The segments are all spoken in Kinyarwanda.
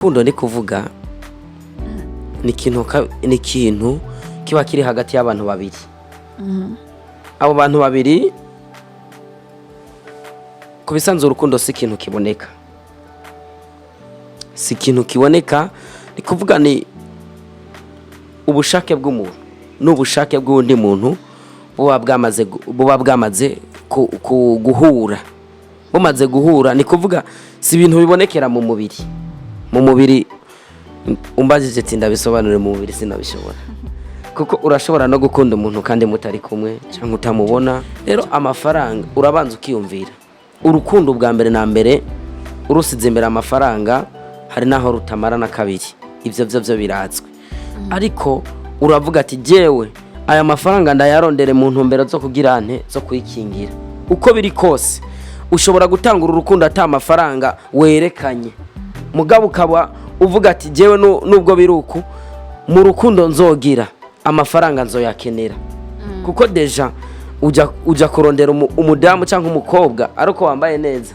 Urukundo ni kuvuga ni ikintu kiba kiri hagati y'abantu babiri. Abo bantu babiri kubisanzwe urukundo si ikintu kiboneka. Si ikintu kiboneka ni kuvuga ni ubushake bw'umuntu n'ubushake bw'undi muntu buba bwamaze guhura. Bumaze guhura ni kuvuga si ibintu bibonekera mu mubiri. Mu mubiri umbajije ati ndabisobanure mu mubiri sinabishobora. Kuko urashobora no gukunda umuntu kandi mutari kumwe cyangwa utamubona. Rero amafaranga urabanza ukiyumvira. Urukundo bwa mbere na mbere urusize imbere amafaranga hari naho rutamara na kabiri. Ivyo byo biratswe. Ariko uravuga ati jewe aya mafaranga ndayarondere mu ntumbero zo kugira nte zo kwikingira. Uko biri kose ushobora gutangura urukundo ata amafaranga werekanye. Mugabo ukaba uvuga ati jewe nubwo biruku mu rukundo nzogira amafaranga nzoyakenera. Kuko deja uja kurondera umudamu cyangwa umukobwa ariko wambaye neza.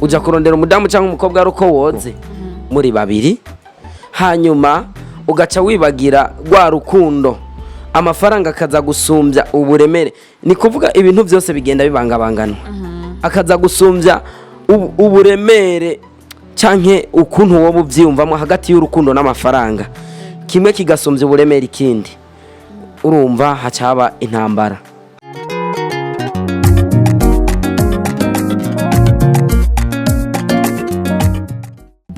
Uja kurondera umudamu cyangwa umukobwa ariko woze muri babiri. Hanyuma ugaca wibagira rwa rukundo. Amafaranga akaza gusumbya uburemere. Ni kuvuga ibintu byose bigenda bibangabanganwa. Akaza gusumbya uburemere canke ukuntu wowe uvyumvamo hagati y'urukundo n'amafaranga. Kimwe kigasumbya uburemere ikindi. Urumva hacaba intambara.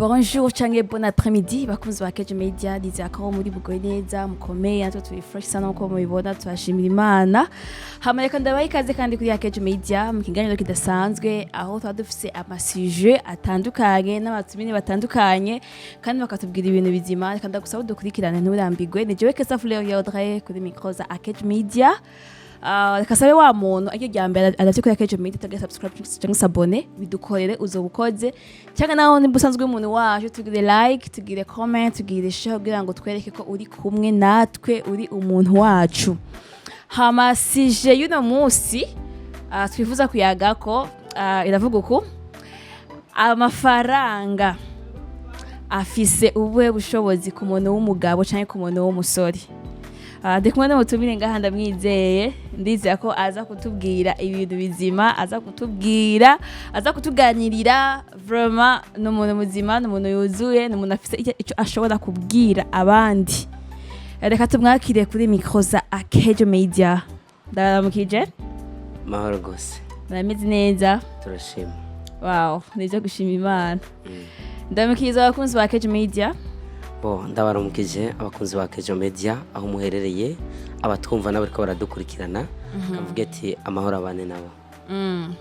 Bonjour change bon après-midi bakunzi ba AkezaMedia dizako muri bugoyeza mukomeye natwe turi fresh sana uko mubibona twashimira Imana. Hamareka ndabaye ikaze kandi kuri AkezaMedia mu kiganiro kidasanzwe aho twadufise amasuje atandukanye n'abatumine batandukanye kandi bakatubwira ibintu bizima kandi gusaba dukurikirane nturambigwe ni jewe Kesa Fleur Yodre kuri micro za AkezaMedia. Kasabe wa muntu ajye ryambere adafite kuri AkezaMedia tagera subscribe cyangwa s'abonner bidukorere uzobukoze cyangwa naho nibusanzwe umuntu waje tugire like tugire comment tugire share kugira ngo twereke ko uri kumwe natwe uri umuntu wacu. Hamasije yuno munsi twifuza kuyaga ko iravuga uko amafaranga afise ubuhe bushobozi ku muntu w'umugabo cyangwa ku muntu w'umusore. Dekumwe n'umutumire ngaha ndamwizeye ndizera ko aza kutubwira ibintu bizima aza kutuganirira vraiment n'umuntu muzima n'umuntu yuzuye n'umuntu afite icyo ashobora kubwira abandi. Reka tumwakire kuri micro za AkezaMedia. Ndaramukije mahoro gose murameze neza turashima. Wow nizyo gushima Imana. Ndamukiza abakunzi ba AkezaMedia. Ndabaramukije abakunzi ba AkezaMedia aho muherereye abatwumva n'abariko baradukurikirana kavuga ati amahoro abane nabo.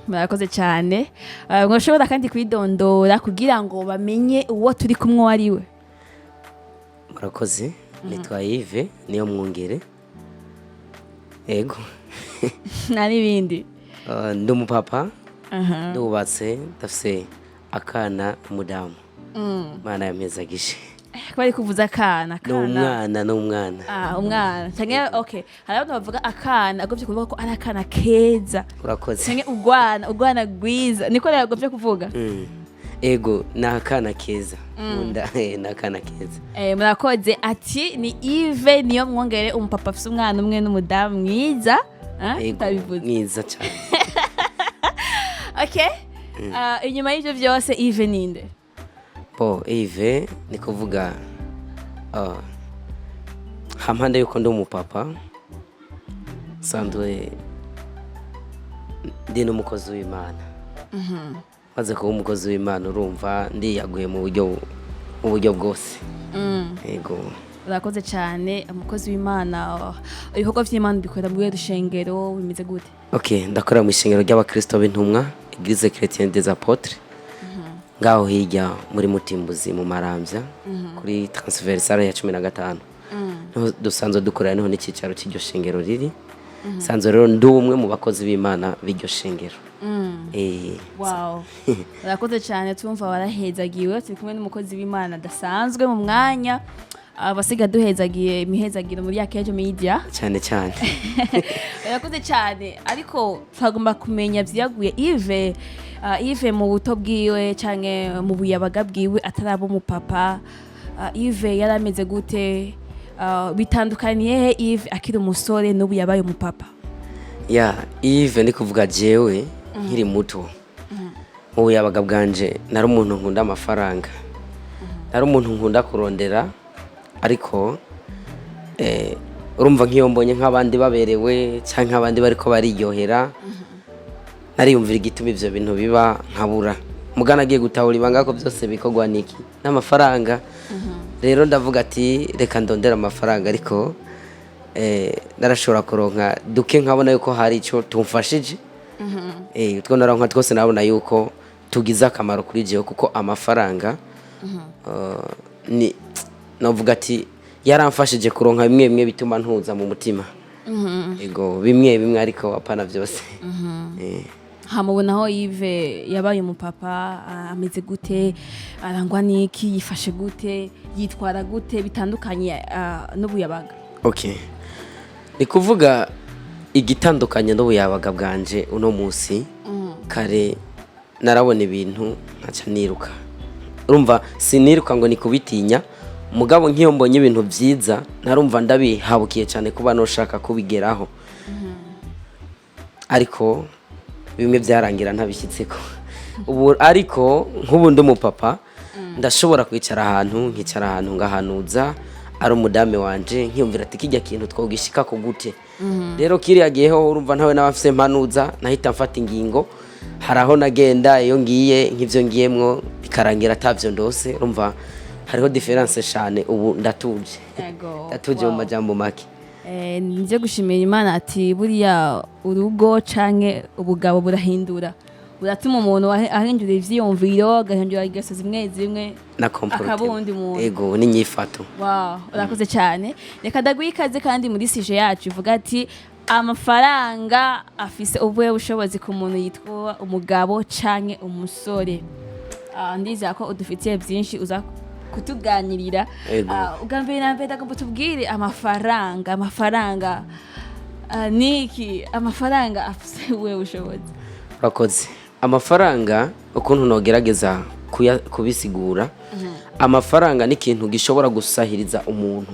Murakoze cyane. Ngoshobora kandi kwidondora kugira ngo bamenye uwo turi kumwe ari we. Murakoze nitwa Yves niyo mwongere. Ego. Nani bindi? Ndi umupapa. Ndubatse ndafise akana umudamu. Mana yamezagishe. Kwari kuvuza akana. N'umwana. Umwana. Cyangwa okay. Hari abantu bavuga akana agomvye kuvuga ko ari akana keza. Urakoze. Cyangwa ugwana gwiza. Niko rero agomvye kuvuga. Ego na akana keza. Munda na akana keza. Murakoze ati ni Yves niyo mwongere umupapa afise umwana umwe n'umudamu mwiza. Tabivuze. Mwiza cyane. Okay. Inyuma y'ivyo byose Yves ninde? Yves ni kuvuga hampande yuko ndi umupapa sandwe ndi n'umukozi w'Imana. Maze kuba umukozi w'Imana urumva ndiyaguye mu buryo bwose. Yego. Urakoze cyane umukozi w'Imana. Ibikorwa by'Imana bikorera mu rushengero bimeze gute? Okay, ndakora mu ishengero ry'abakristo b'intumwa Église chrétienne des apôtres. Ngaho hirya muri Mutimbuzi mu Maramvya kuri transversale ya 15. Dusanzwe dukorera niho n'ikicaro cy'iryo shengero riri. Sanzwe rero ndi umwe mu bakozi b'Imana b'iryo shengero. Wow. Urakoze cyane tumva warahezagiwe turi kumwe n'umukozi w'Imana dasanzwe mu mwanya abasiga duhezagiye imihezagiro muri Akeja Media cyane cyane. Yakoze cyane ariko twagomba kumenya vyaguye Yves mu buto bwiwe canke mu buyabaga bwiwe atarabo mu papa. Yves yarameze gute? Bitandukaniye he Yves akiri umusore n'ubu yabaye mu papa? Yves ni kuvuga jewe nkiri muto. Mu buyabaga bwanje nari umuntu nkunda amafaranga. Nari umuntu nkunda kurondera ariko urumva nk'iyo mbonye nk'abandi baberewe cyangwa abandi bariko bariryohera nariyumvira igituma ivyo bintu biba nkabura. Mugana agiye gutahura ibanga ko byose bikorwa niki n'amafaranga. Rero ndavuga ati reka ndondera amafaranga ariko narashobora kuronka duke nkabona yuko hari ico tumfashije. Utwo naronka twose nabona yuko tugize akamaro kuri jewe kuko amafaranga ni navuga ati yaramfashije kuronka bimwe bituma ntuza mu mutima. Ego bimwe ariko apana byose. Hamubonaho Yves yabaye umupapa ameze gute, arangwa niki, yifashe gute, yitwara gute bitandukanye n'ubuyabaga? Okay. Ni kuvuga igitandukanye n'ubuyabaga bwanje uno munsi kare narabona ibintu nkaca niruka. Urumva siniruka ngo nikubitinya mugabo nk'iyo mbonye ibintu byiza narumva ndabihabukiye cyane kuba no shaka kubigeraho. Ariko bimwe byarangira ntabishyitseko. Ubu ariko nk'ubundi umupapa ndashobora kwicara ahantu ngahanuza ari umudame wanje nkiyumvira ati kijya kintu twogishika ko gute. Rero kiriyagiyeho urumva ntawe nabafise mpanuza nahita mfata ingingo haraho nagenda iyo ngiye nk'ivyo ngiyemwo bikarangira atavyo ndose. Urumva hariho difference cyane ubu ndatuje. Ndatuje mu majambo make. Nje gushimira Imana ati buriya urugo canke ubugabo burahindura. Buratuma umuntu ahindura ivyiyumviro agahindura ingeso zimwe na comportement akabundi umuntu. Ego ni nyifato. Urakoze cyane. Reka ndagwikaze kandi muri sije yacu ivuga ati amafaranga afise ubuye bushobozi ku muntu yitwa umugabo canke umusore. Ndizera ko udufitiye byinshi uza kutuganirira. Ugambire na mbere agomba tubwire amafaranga niki, amafaranga afise ubuye bushobozi? Urakoze. Amafaranga ukuntu nogerageza kubisigura. Amafaranga ni ikintu gishobora gusahiriza umuntu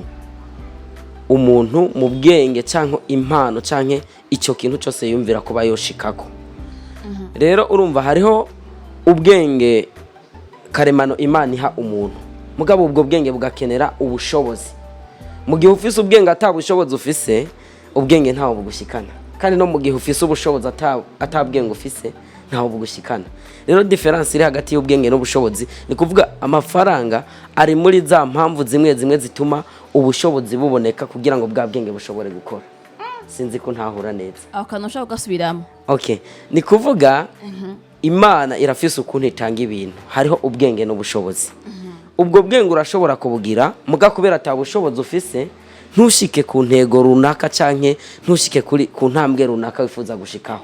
mu bwenge cyangwa impano cyangwa icyo kintu cyose yumvira kuba yoshikako. Rero urumva hariho ubwenge karemano Imana iha umuntu mugabo ubwo bwenge bugakenera ubushobozi. Mu gihe ufise ubwenge atabushobozi ufise ubwenge ntawo bugushikana, kandi no mu gihe ufise ubushobozi atabwenge ufise ntawo bugushikana. Rero difference iri hagati y'ubwenge n'ubushobozi ni kuvuga amafaranga ari muri za mpamvu zimwe zituma ubushobozi buboneka kugira ngo bwa bwenge bushobore gukora. Sinzi ko ntahura neza. Aho kanosha ugasubiramo. Okay. Ni kuvuga Imana irafise ukuntu itanga ibintu. Hariho ubwenge n'ubushobozi. Ubwo bwenge urashobora kubugira muga kubera atabushobozi ufise ntushike ku ntego runaka canke ntushike ku ntambwe runaka wifuza gushikaho.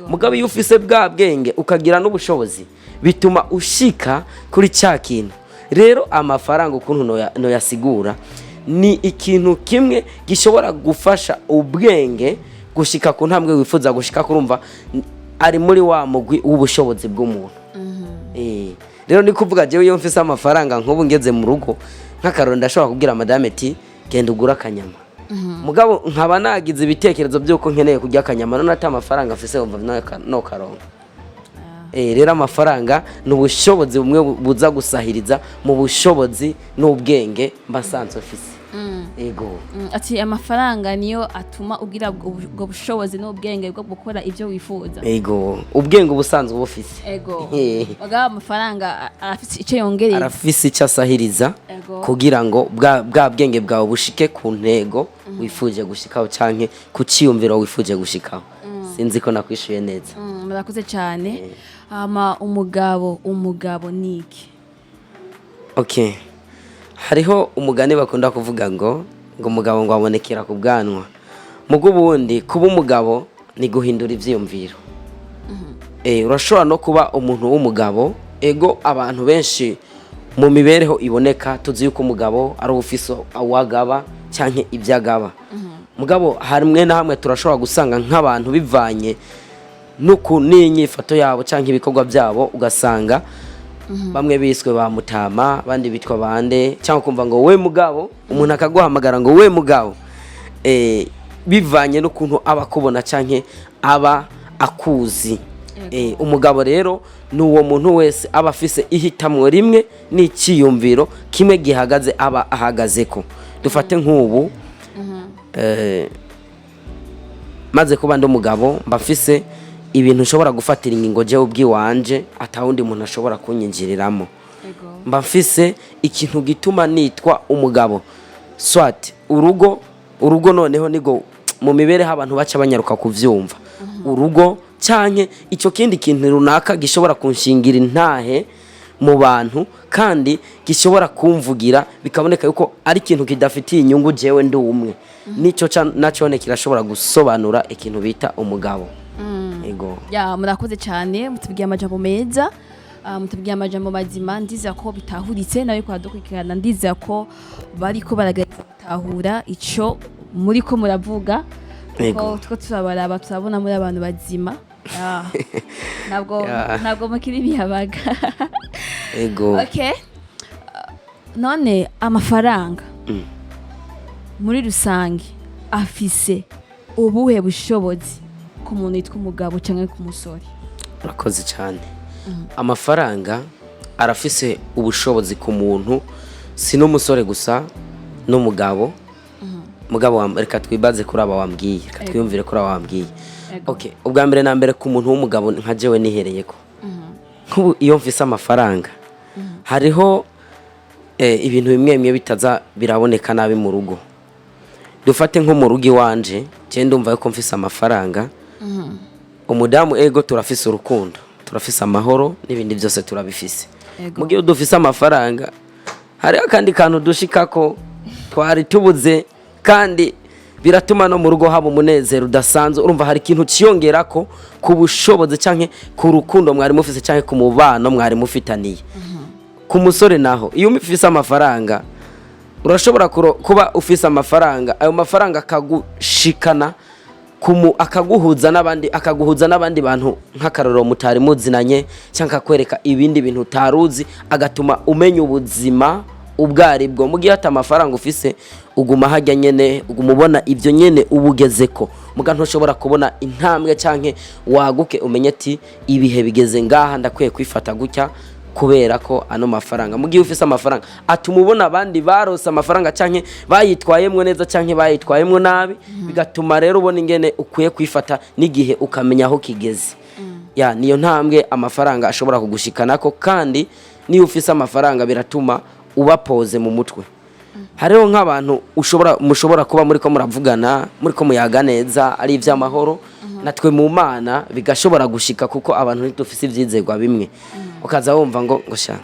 Mugabe iyo ufise bwa bwenge ukagira n'ubushobozi bituma ushika kuri cya kintu. Rero amafaranga ukuntu no yasigura ni ikintu kimwe gishobora gufasha ubwenge gushika ku ntambwe wifuza gushika. Kurumva ari muri wa mugwi w'ubushobozi bw'umuntu. Rero ni kuvuga jewe iyo mfise amafaranga nk'ubu ngeze mu rugo nk'akaroro ndashobora kubwira madame ati genda ugura akanyama. Mugabo nkaba nagize ibitekerezo by'uko nkeneye kujya akanyama none ata amafaranga afise umva no karonka. Rero amafaranga n'ubushobozi bumwe buza gusahiriza mu bushobozi n'ubwenge mbasanzwe afise. Ego. Ati amafaranga niyo atuma ugira ubwo bushobozi n'ubwenge bwo gukora ibyo wifuza. Ego. Ubwenge ubusanzwe bufise. Ego. Baga amafaranga arafise icyo yongereye. Arafise icyo asahiriza kugira ngo bwa bwenge bwawe bushike ku ntego wifuje gushikaho canke ku ciyumviro wifuje gushikaho. Sinzi ko nakwishuye neza. Murakoze cyane. Umugabo niki? Okay. Hariho umugani bakunda kuvuga ngo umugabo ngo abonekera ku bwanwa. Mugo ubundi kuba umugabo ni guhindura ivyiyumviro. Urashobora no kuba umuntu w'umugabo. Ego abantu benshi mu mibereho iboneka tuzi yuko umugabo ari ufise awagaba canke ivyagaba mugabo harimwe na hamwe turashobora gusanga nk'abantu bivanye nuko n'inyifato yabo canke ibikorwa byabo ugasanga bamwe biswe ba mutama bandi bitwa bande cyangwa kumva ngo we mugabo umuntu akaguhamagara ngo we mugabo bivanye n'ukuntu aba kubona canke aba akuzi umugabo rero ni uwo muntu wese aba afise ihitamwo rimwe n'ikiyumviro kimwe gihagaze aba ahagazeko dufate nk'ubu maze kuba ndi umugabo mbafise ibintu ushobora gufatira ingingo jewe ubwiwanje atawundi muntu ashobora kunyinjiriramo mbafise ikintu gituma nitwa umugabo swat urugo noneho nigo mu mibereho abantu baca banyaruka kuvyumva urugo canke ico kindi kintu runaka gishobora kunshingira intahe mu bantu kandi gishobora kumvugira bikaboneka yuko ari ikintu kidafitiye inyungu jewe ndi umwe nico nacone kirashobora gusobanura ikintu bita umugabo ego ya murakoze cyane mutubwiye amajambo meza mutubwiye amajambo mazima ndiza ko bitahuritse nawe ko hadukurikirana ndiza ko bariko baragerageza gutahura ico muri ko muravuga ko turabaraba turabona muri abantu bazima ntabwo mukiri bihabaga ego okay none amafaranga muri rusange afise ubuhe bushobozi ku muntu yitwa umugabo cyangwa ku musore urakoze cyane amafaranga arafise ubushobozi ku muntu si n'umusore gusa n'umugabo mugabo reka twibaze kuri aba wambwiye reka twiyumvire kuri aba wambwiye okay ubwa mbere na mbere ku muntu w'umugabo nka jewe nihereyeko nk'ubu iyo mfise amafaranga hariho ibintu bimwe bimwe bitaza biraboneka nabi mu rugo dufate nko mu rugo iwanje je ndumva yuko mfise amafaranga umudamu ego turafise urukundo turafise amahoro n'ibindi byose turabifise mu gihe dufise amafaranga hariho kandi kantu dushikako twari tubuze kandi biratuma no mu rugo haba umunezero udasanzwe urumva hari ikintu ciyongerako ku bushobozi canke ku rukundo mwari mufise canke ku mubano mwari mufitaniye ku musore naho iyo umufise amafaranga urashobora kuba ufise amafaranga ayo mafaranga akagushikana akaguhuza n'abandi bantu nk'akarorero mutari muzinanye cyangwa akakwereka ibindi bintu utaruzi agatuma umenya ubuzima ubwaribwo mu gihe amafaranga ufise uguma hajya nyene uguma ubona ibyo nyene ubugezeko muga ntushobora kubona intambwe canke waguke umenye ati ibihe bigeze ngaha ndakwiye kwifata gutya kubera ko ano mafaranga mu gihe ufise amafaranga atuma ubona abandi barose amafaranga canke bayitwayemwe neza canke bayitwayemwe nabi bigatuma rero ubona ingene ukwiye kwifata n'igihe ukamenya aho kigeze ya niyo ntambwe amafaranga ashobora kugushikanako kandi niyo ufise amafaranga biratuma ubapoze mu mutwe hariho nk'abantu mushobora kuba muri ko muravugana muri ko muyaga neza ari ivy'amahoro natwe mu mana bigashobora gushika kuko abantu ntidufise ivyizegwa bimwe ukaza wumva ngo sha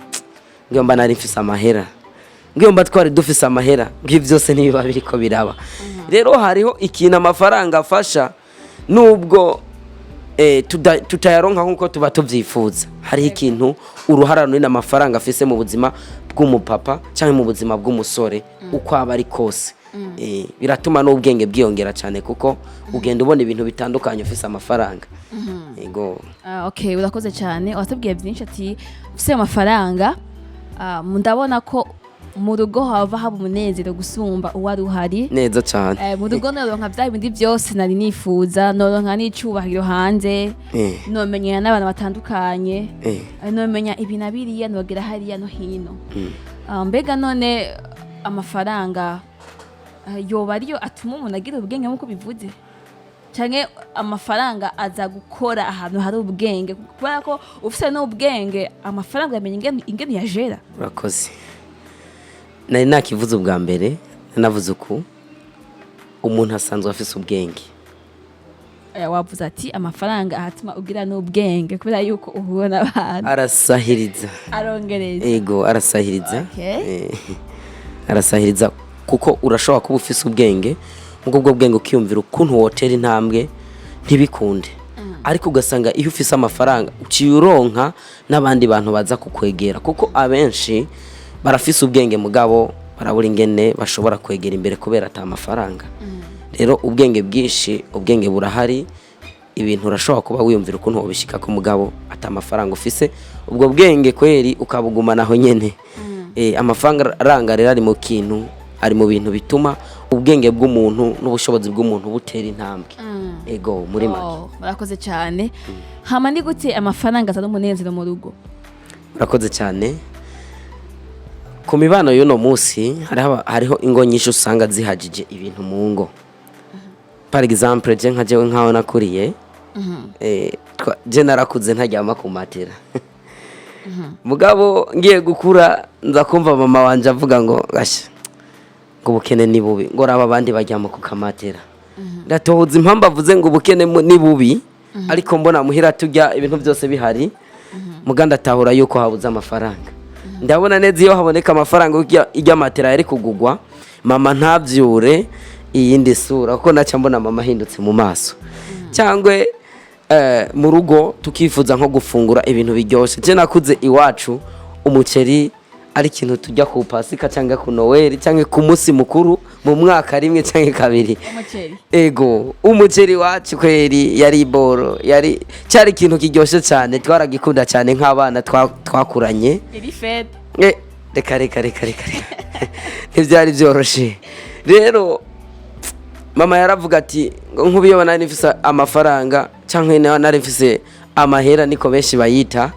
ngiyomba nari mfise amahera ngiyomba twari dufise amahera byose nibiba biriko biraba rero hariho ikintu amafaranga afasha nubwo tutayaronka nkuko tuba tuvyifuza hariho ikintu uruhara runini amafaranga afise mu buzima bw'umupapa cyangwa mu buzima bw'umusore uko aba ari kose biratuma n'ubwenge bwiyongera cyane kuko ugenda ubona ibintu bitandukanye ufise amafaranga yego okay urakoze cyane watubwiye byinshi ati ufise amafaranga ndabona ko mu rugo hava haba umunezero gusumba uwari uhari neza cyane mu rugo noronka bya bindi byose nari nifuza noronka n'icubahiro hanze nomenya n'abantu batandukanye nomenya ibi nabiriya nogera hariya no hino mbega none amafaranga yoba ariyo atuma umuntu agira ubwenge nk'uko bivuze cyane amafaranga aza gukora ahantu hari ubwenge kubera ko ufite n'ubwenge amafaranga yamenya ingene yajera urakoze nari nakivuze ubwa mbere navuze uku umuntu asanzwe afise ubwenge wavuze ati amafaranga ahatuma ugira n'ubwenge kubera yuko uhura n'abantu arasahiriza arongereza yego arasahiriza arasahiriza kuko urashobora kuba ufise ubwenge ubwo bwenge ukiyumvira ukuntu wotera intambwe ntibikunde ariko ugasanga iyo ufise amafaranga uciye uronka n'abandi bantu baza kukwegera kuko abenshi barafise ubwenge mugabo barabura ingene bashobora kwegera imbere kubera ata amafaranga. Rero ubwenge bwinshi, ubwenge burahari, ibintu urashobora kuba wiyumvira ukuntu wobishika ko mugabo ata amafaranga ufise, ubwo bwenge kweri ukabugumana aho nyene. Amafaranga rero ari mu kintu, ari mu bintu bituma ubwenge bw'umuntu n'ubushobozi bw'umuntu butera intambwe. Ego muri make. Murakoze cyane. Hama ni gute amafaranga azana umunezero mu rugo? Murakoze cyane. Ku mibano y'uno munsi hariho ingo nyinshi usanga zihajije ibintu mu ngo. Par exemple je nkajewe nkaho nakuriye, je narakuze ntajyama ku matera. Mugabo ngiye gukura nza kumva mama wanje avuga ngo gasha ngo ubukene ni bubi, ngo raba abandi bajyama ku kamatera. Ndatohoza impamvu avuze ngo ubukene ni bubi, ariko mbona muhira tujya ibintu byose bihari. Muganda tahura yuko habuze amafaranga. Ndabona neza iyo haboneka amafaranga ijya matera yari kugugwa, mama ntabyure iyindi sura kuko naca mbona mama ahindutse mu maso. Cyangwe mu rugo tukifuza nko gufungura ibintu biryoshye. Je nakuze iwacu umuceri ari ikintu tujya ku Pasika cyangwa ku Noel cyangwa ku munsi mukuru mu mwaka rimwe cyangwa kabiri. Umuceri. Ego, umuceri wacu kweri yari boro, yari cyari ikintu kiryoshye cyane, twaragikunda cyane nk'abana twakuranye. Iri fete. Reka. Ntibyari byoroshe. Rero mama yaravuga ati nk'ubiyo nari mfise amafaranga cyangwa nari mfise amahera niko benshi bayita,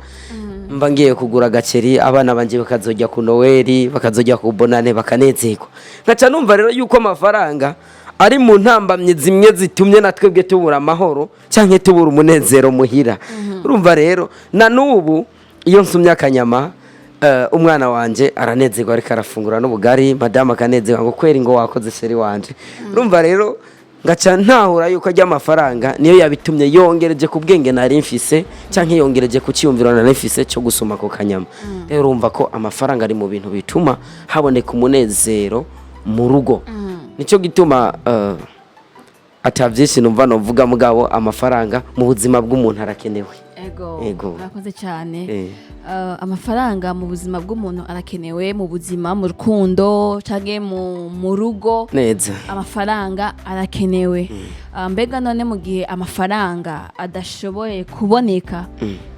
mba ngiye kugura agaceri abana banje bakazojya ku Noel, bakazojya ku Bonane bakanezerwa. Ngaca numva rero yuko amafaranga ari mu ntambamye zimwe zitumye natwebwe tubura amahoro cyangwa tubura umunezero muhira. Urumva rero na nubu iyo nsumye akanyama umwana wanje aranezerwa ariko arafungura n'ubugari, madame akanezerwa ngo kweri ngo wakoze seri wanje. Urumva rero ngaca ntahura yuko ajya amafaranga niyo yabitumye yongereje ku bwenge nari mfise cyangwa yongereje ku cyumviro nari mfise cyo gusuma ko kanyama. Rero urumva ko amafaranga ari mu bintu bituma haboneka umunezero mu rugo. Nico gituma atavyinshi numva novuga mugabo amafaranga mu buzima bw'umuntu arakenewe. Ego. Murakoze cyane. Amafaranga mu buzima bw'umuntu arakenewe, mu buzima, mu rukundo cyangwa mu rugo. Neza. Amafaranga arakenewe. Mbega none mu gihe amafaranga adashoboye kuboneka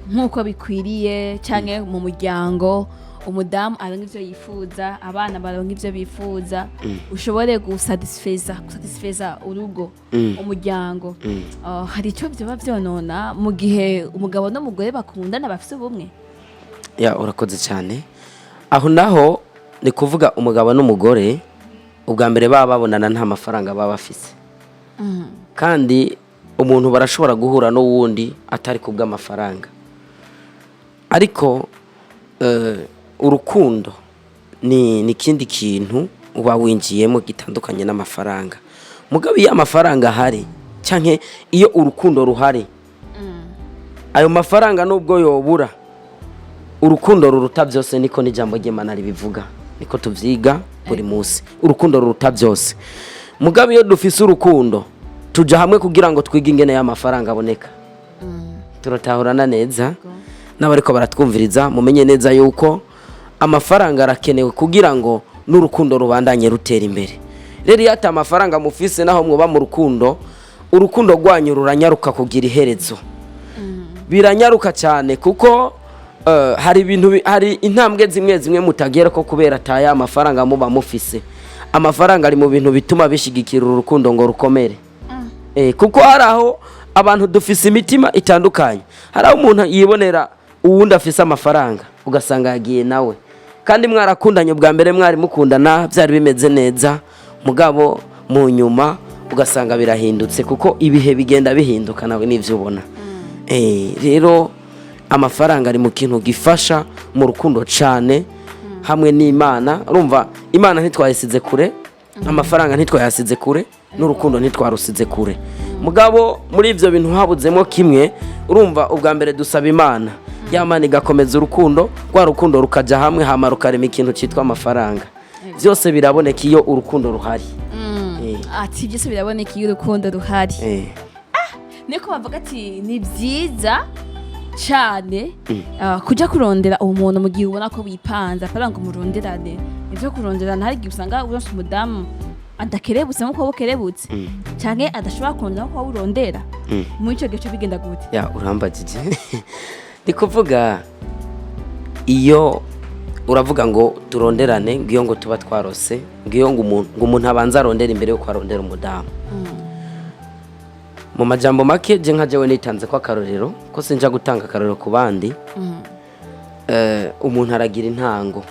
nk'uko bikwiriye cyangwa mu muryango, umudamu aronka ivyo yifuza, abana baronka ivyo bifuza, ushobore gusatisfeza urugo, umuryango. Hari icyo byoba byonona mu gihe umugabo n'umugore bakundana bafite ubumwe? Urakoze cyane. Aho naho ni kuvuga umugabo n'umugore ubwa mbere baba babonana nta mafaranga baba bafise. Kandi umuntu barashobora guhura n'uwundi atari kubw'amafaranga. Ariko urukundo ni kindi kintu uba winjiyemo gitandukanye n'amafaranga. Mugabo iyo amafaranga ahari canke iyo urukundo ruhari, ayo mafaranga nubwo yobura, urukundo ruruta byose, niko n'ijambo ry'Imana ribivuga, niko tuvyiga buri munsi. Urukundo ruruta byose. Mugabo iyo dufise urukundo tuja hamwe kugira ngo twige ingene y'amafaranga aboneka. Turatahurana neza n'abariko baratwumviriza, mumenye neza yuko amafaranga arakenewe kugira ngo n'urukundo rubandanye rutera imbere. Rero iyo ata amafaranga mufise naho mwoba mu rukundo, urukundo rwanyu ruranyaruka kugira iherezo. Biranyaruka cyane kuko hari intambwe zimwe mutagera ko kubera ataya amafaranga muba mufise. Amafaranga ari mu bintu bituma bishigikira urukundo ngo rukomere. Kuko hari aho abantu dufise imitima itandukanye. Hari aho umuntu yibonera uwundi afise amafaranga ugasanga yagiye nawe, kandi mwarakundanye bwa mbere, mwari mukundana byari bimeze neza, mugabo mu nyuma ugasanga birahindutse kuko ibihe bigenda bihinduka, nawe nivyo ubona. Rero amafaranga ari mu kintu gifasha mu rukundo cyane hamwe n'Imana. Urumva Imana ntitwayisize kure, amafaranga ntitwayasize kure, n'urukundo ntitwarusize kure. Mugabo muri ivyo bintu habuzemo kimwe. Urumva ubwa mbere dusaba Imana, Imana igakomeza urukundo, rwa rukundo rukaja hamwe, hama rukarema ikintu cyitwa amafaranga. Byose biraboneka iyo urukundo ruhari. Ati byose biraboneka iyo urukundo ruhari. Niko bavuga ati ni byiza cyane kujya kurondera umuntu mu gihe ubona ko wipanze aparanga umuronderane ivyo kuronderana hari igihe usanga uronse umudamu adakerebutse nk'uko bukerebutse cyane adashobora kurondera nk'uko urondera muri icyo gihe bigenda gute ya urambagije ndi kuvuga iyo uravuga ngo turonderane ngiyo ngo tuba twarose ngiyo ngo umuntu abanza arondera imbere yuko arondera umudamu mu majambo make je nka jewe nitanze ko akarorero ko sinja gutanga akarorero ku bandi umuntu aragira intango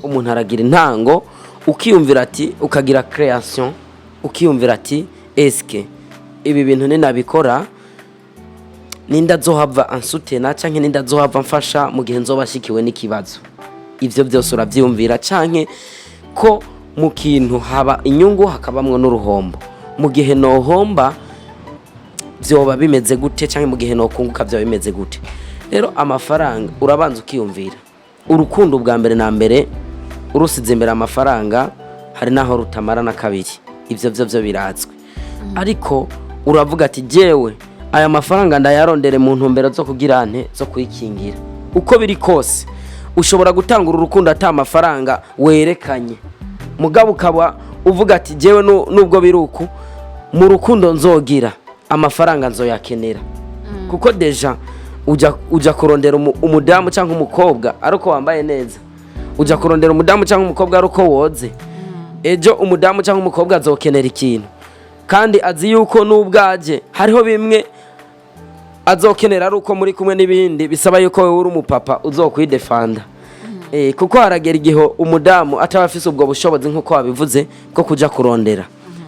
umuntu aragira intango ukiyumvira ati ukagira création ukiyumvira ati eske ibi bintu ninabikora ninda zohava ansutena canke ninda zohava mfasha mu gihe nzobashikiwe n'ikibazo ivyo byose uravyumvira canke ko mu kintu haba inyungu hakabamwe n'uruhombo mu gihe nohomba byoba bimeze gute canke mu gihe nokunguka byoba bimeze gute rero amafaranga urabanza ukiyumvira urukundo bwa mbere na mbere urusize imbere amafaranga hari naho rutamara na kabiri ivyo byo biratswe ariko uravuga ati jewe aya mafaranga ndayarondere mu ntumbero zo kugira nte zo kuyikingira uko biri kose ushobora gutanga urukundo ata amafaranga werekanye mugabo ukaba uvuga ati jewe nubwo biruku mu rukundo nzogira amafaranga nzoyakenera kuko deja uja kurondera umudamu cyangwa umukobwa ariko wambaye neza uja kurondera umudamu cyangwa umukobwa ariko woze ejo umudamu cyangwa umukobwa azokenera ikintu kandi azi yuko nubwaje hariho bimwe azokenera ari uko muri kumwe n'ibindi bisaba yuko wewe uri umupapa uzokwidefanda kuko haragera igihe umudamu ataba afise ubwo bushobozi nk'uko wabivuze bwo kuja kurondera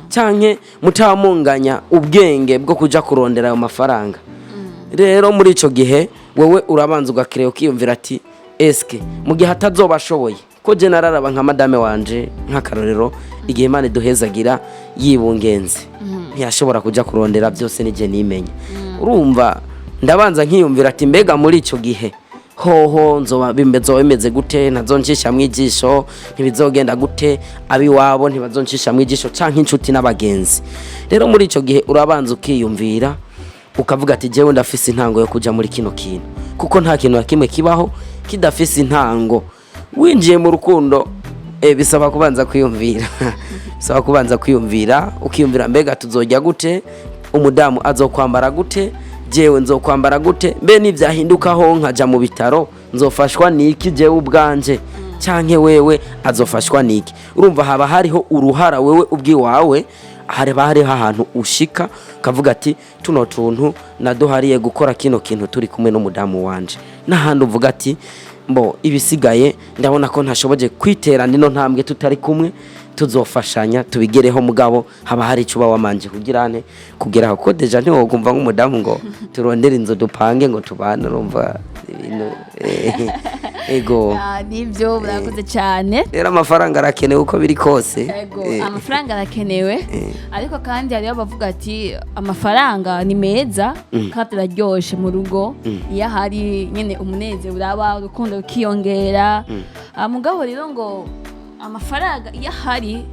canke mutamunganya ubwenge bwo kuja kurondera ayo mafaranga rero muri ico gihe wewe urabanza ugakireba ukiyumvira ati eske mu gihe atazobashoboye ko je nararaba nka madame wanje nk'akarorero igihe Imana duhezagira yibungenze ntiyashobora kuja kurondera byose nije nimenya urumva ndabanza nkiyumvira ati mbega muri ico gihe hoho nzoba bimeze gute ntazoncisha mwijisho ntibizogenda gute abi wabo ntibazoncisha mwijisho canke inshuti n'abagenzi rero muri ico gihe urabanza ukiyumvira ukavuga ati jewe ndafise intango yo kuja muri kino kintu kuko nta kintu kimwe kibaho kidafise intango winjiye mu rukundo bisaba kubanza kwiyumvira bisaba kubanza kwiyumvira ukiyumvira mbega tuzojya gute umudamu azokwambara gute jewe nzokwambara gute mbe nivyahindukaho nkaja mu bitaro nzofashwa niki jewe ubwanje canke wewe azofashwa niki urumva haba hariho uruhara wewe ubwiwawe hariho ahantu ushika kavuga ati tuno tuntu naduhariye gukora kino kintu turi kumwe n'umudamu wanje n'ahandi uvuga ati mbo ibisigaye ndabona ko ntashoboje kwiterana ino ntambwe tutari kumwe tuzofashanya tubigereho mugabo haba hari icuba wamanje kugirane kugeraho ko deja nti wogumva nk'umudamu ngo turondere inzo dupange ngo tubane urumva ibintu ego nibyo burakoze cyane rero amafaranga arakenewe uko biri kose ego amafaranga arakenewe ariko kandi hariyo bavuga ati amafaranga ni meza kandi araryoshe mu rugo iyo hari nyene umunezero uraba urukundo rukiyongera mugabo rero ngo amafaranga iyo ahari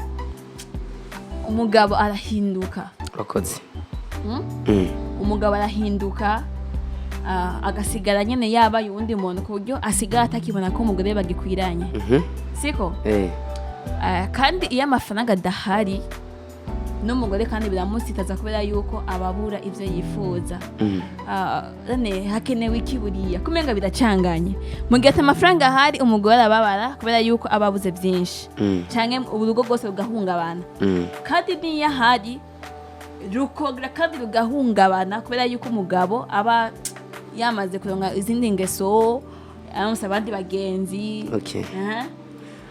umugabo arahinduka urakoze umugabo arahinduka agasigara nyene yaba yundi muntu ku buryo asigara atakibona ko umugore bagikwiranye siko kandi iyo amafaranga adahari n'umugore kandi biramusitaza kubera yuko ababura ivyo yifuza hakenewe iki buriya kumenga biracanganye mu gihe amafaranga ahari umugore arababara kubera yuko ababuze byinshi canke urugo rwose rugahungabana kandi niyo ahari rukogra kandi rugahungabana kubera yuko umugabo aba yamaze kuronka izindi ngeso aronse abandi bagenzi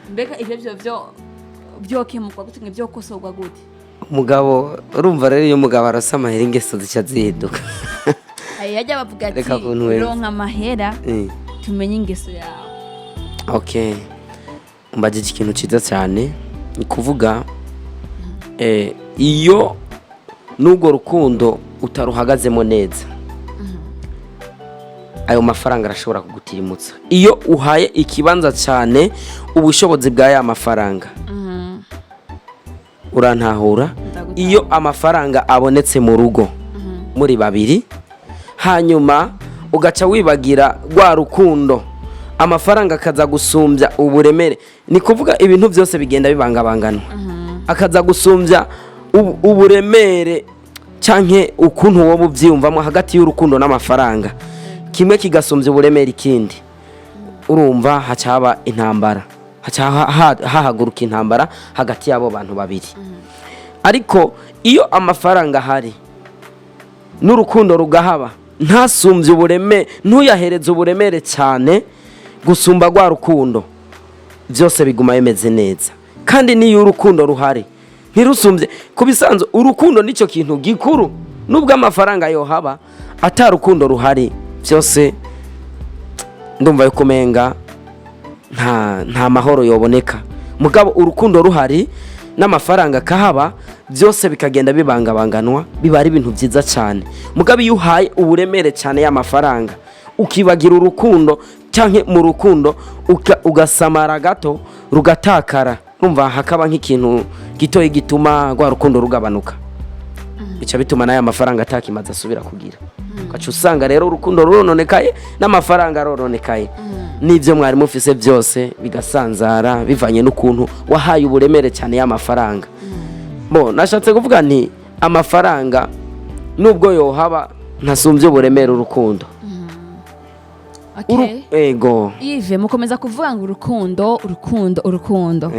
mbega ivyo vyokemukwa gute ngivyo kosorwa gute umugabo urumva rero iyo umugabo arasa amahera ingeso zica zihinduka yajya bavuga ati uronka amahera tumenye ingeso yawe mbagije ikintu ciza cyane ni kuvuga iyo n'ubwo rukundo utaruhagazemo neza ayo mafaranga arashobora kugutirimutsa iyo uhaye ikibanza cyane ubushobozi bwa ya mafaranga urantahura iyo amafaranga abonetse mu rugo muri babiri hanyuma ugaca wibagira rwa rukundo, amafaranga akaza gusumbya uburemere. Ni kuvuga ibintu byose bigenda bibangabanganwa, akaza gusumbya uburemere canke ukuntu wowe uvyiyumvamo hagati y'urukundo n'amafaranga, kimwe kigasumbya uburemere ikindi. Urumva hacaba intambara, hahaguruka intambara hagati y'abo bantu babiri. Ariko iyo amafaranga hari n'urukundo rugahaba, ntasumbye uburemere, ntuyahereze uburemere cyane gusumba rwa rukundo, byose biguma bimeze neza. Kandi niyo urukundo ruhari ntirusumbye, kubisanzwe urukundo nicyo kintu gikuru. Nubwo amafaranga yo haba, atarukundo ruhari, byose ndumva yuko menga nta mahoro yoboneka. Mugabo urukundo ruhari n'amafaranga kahaba, byose bikagenda bibangabanganwa, biba ari ibintu byiza cyane. Mugabo iyo uhaye uburemere cyane y'amafaranga, ukibagira urukundo cyangwa mu rukundo ugasamara gato rugatakara, urumva hakaba nk'ikintu gitoyi gituma rwa rukundo rugabanuka, bica bituma n'aya mafaranga atakimaze asubira kugira. Ugaca usanga rero urukundo rurononekaye n'amafaranga rurononekaye, n'ibyo mwari mufise byose bigasanzara bivanye n'ukuntu wahaye uburemere cyane y'amafaranga. Nashatse kuvuga nti amafaranga nubwo yohaba ntasumbye uburemere urukundo. Ego Yves mukomeza kuvuga ngo urukundo.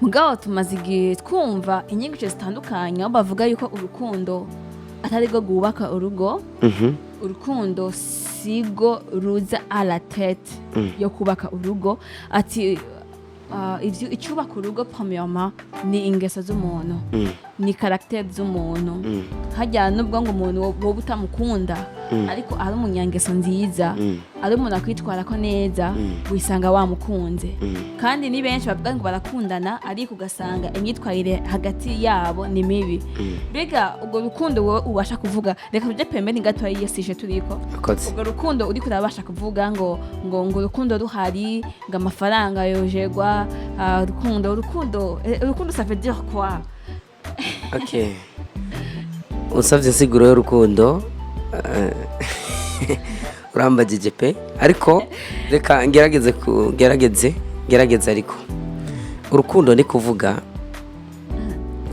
Mugabo tumaze igihe twumva inyigisho zitandukanye aho bavuga yuko urukundo atari rwo rwubaka urugo. Urukundo sigo ruza à la tête yo kubaka urugo. Ati icyubaka urugo premièrement ni ingeso z'umuntu, ni caractère z'umuntu. Hajya nubwo ngo umuntu wo butamukunda, ariko ari umunyangeso nziza, ari umuntu akwitwara ko neza, wisanga wamukunze. Kandi ni benshi bavuga ngo barakundana, ariko ugasanga imyitwarire hagati yabo ni mibi. Bega ubwo rukundo wowe ubasha kuvuga, reka tujye pembeni gato yiyesije turiko. Ubwo rukundo uri kurabasha kuvuga ngo urukundo ruhari, ngo amafaranga yojegwa, urukundo ça veut dire quoi? Okay. Usavye insiguro y'urukundo urambagije pe, ariko reka ngerageze ariko urukundo ni kuvuga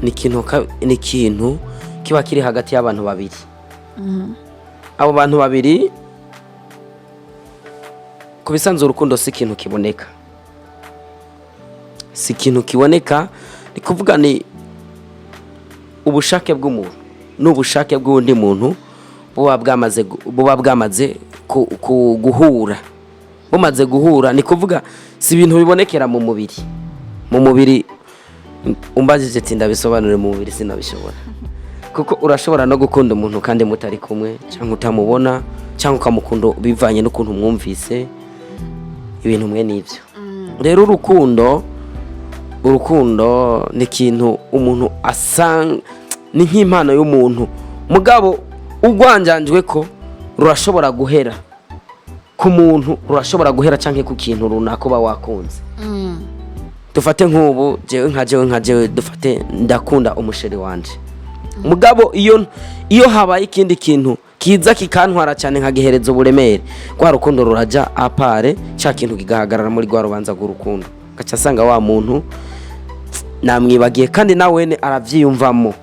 ni ikintu kiba kiri hagati y'abantu babiri. Abo bantu babiri kubisanzwe urukundo si ikintu kiboneka, ni kuvuga ni ubushake bw'umuntu n'ubushake bw'undi muntu buba bwamaze guhura. Bumaze guhura ni kuvuga si ibintu bibonekera mu mubiri. Umbajije ati ndabisobanure mu mubiri sinabishobora, kuko urashobora no gukunda umuntu kandi mutari kumwe, cyangwa utamubona, cyangwa ukamukunda bivanye n'ukuntu mwumvise ibintu mwe n'ibyo. Rero urukundo ni ikintu umuntu asanga ni nk'impano y'umuntu. Mugabo ugwanjanjwe ko rurashobora guhera ku muntu, rurashobora guhera canke ku kintu runaka uba wakunze. Dufate nk'ubu jewe dufate ndakunda umusheri wanje. Mugabo iyo habaye ikindi kintu kiza kikantwara cyane nkagihereza uburemere, kwa rukundo ruraja apare, cya kintu kigahagarara muri rwa rubanza rw'urukundo. Gaca asanga wa muntu namwibagiye, kandi nawene aravyiyumvamo.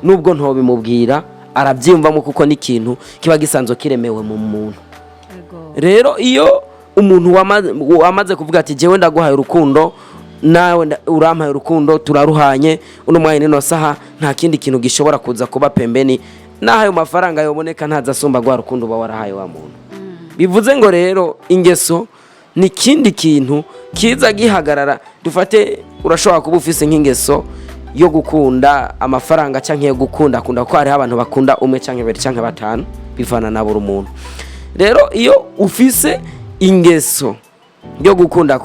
Nubwo ntobimubwira arabyiyumvamo, kuko ni kintu kiba gisanzwe kiremewe mu muntu. Rero iyo umuntu wamaze kuvuga ati jewe ndaguhaye urukundo, nawe urampaye urukundo, turaruhanye, uno mwanya nino saha nta kindi kintu gishobora kuza kuba pembeni, nahayo mafaranga yoboneka ntazasumba gwa rukundo ba warahaye wa muntu. Bivuze ngo rero ingeso ni kindi kintu kiza gihagarara. Dufate urashobora kuba ufise nk'ingeso yo gukunda amafaranga canke yo gukunda ko hari abantu bakunda umwe canke babiri canke batanu, bivana na buri umuntu. Rero iyo ufise ingeso yo gukunda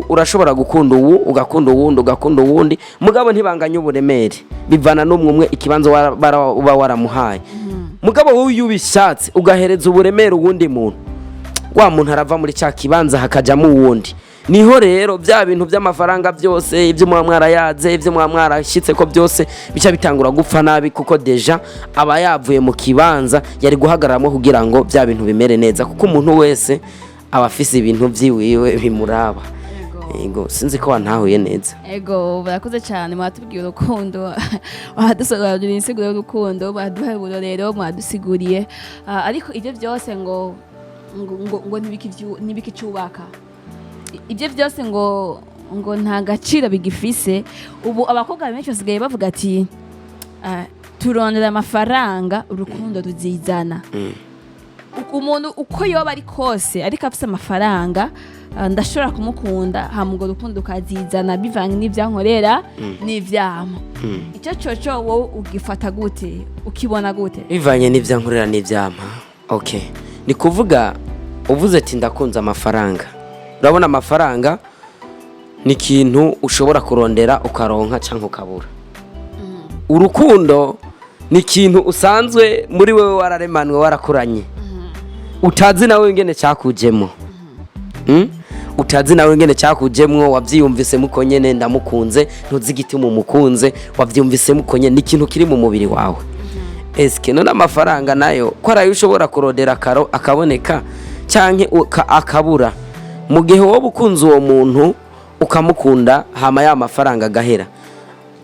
urashobora gukunda uwu ugakunda uwundi, mugabo ntibanganye uburemere, bivana n'umwe ikibanza uba waramuhaye. Mugabo wowe yubishatse ugahereza uburemere uwundi muntu, wa muntu arava muri cya kibanza hakajamo uwundi, niho rero bya bintu by'amafaranga byose ibyo muba mwarayaze ibyo muba mwarashyitse ko byose bica bitangura gupfa nabi kuko deja aba yavuye mu kibanza yari guhagararamo kugira ngo bya bintu bimere neza kuko umuntu wese aba afise ibintu byiwiwe bimuraba. Ego sinzi ko wantahuye neza. Ego barakoze cyane mwatubwiye urukundo wadusobanurira insiguro y'urukundo baduha rero mwadusiguriye ariko ibyo byose ngo nibikicubaka ibyo byose ngo nta gaciro bigifise. Ubu abakobwa benshi basigaye bavuga ati turondera amafaranga urukundo ruzizana. Umuntu uko yoba ari kose ariko afise amafaranga ndashobora kumukunda hamugo rukundo ukazizana bivanye n'ivyankorera n'ivyama. Icyo coco wowe ugifata gute ukibona gute? Bivanye n'ivyankorera n'ivyama. Okay, ni kuvuga uvuze ati ndakunze amafaranga. Urabona amafaranga ni ikintu ushobora kurondera ukaronka cyangwa ukabura. Urukundo ni ikintu usanzwe muri wewe wararemanwe warakuranye. Utazi nawe ingene cyakujemo. Utazi nawe ingene cyakujemwo wavyiyumvise muko nyene ndamukunze ntuzigiti mu mukunze wavyumvise muko nyene n'ikintu kiri mu mubiri wawe. Eske none amafaranga nayo ko arayo ushobora kurondera karo akaboneka canke akabura mu gihe wowe ukunze uwo muntu ukamukunda hama ya mafaranga gahera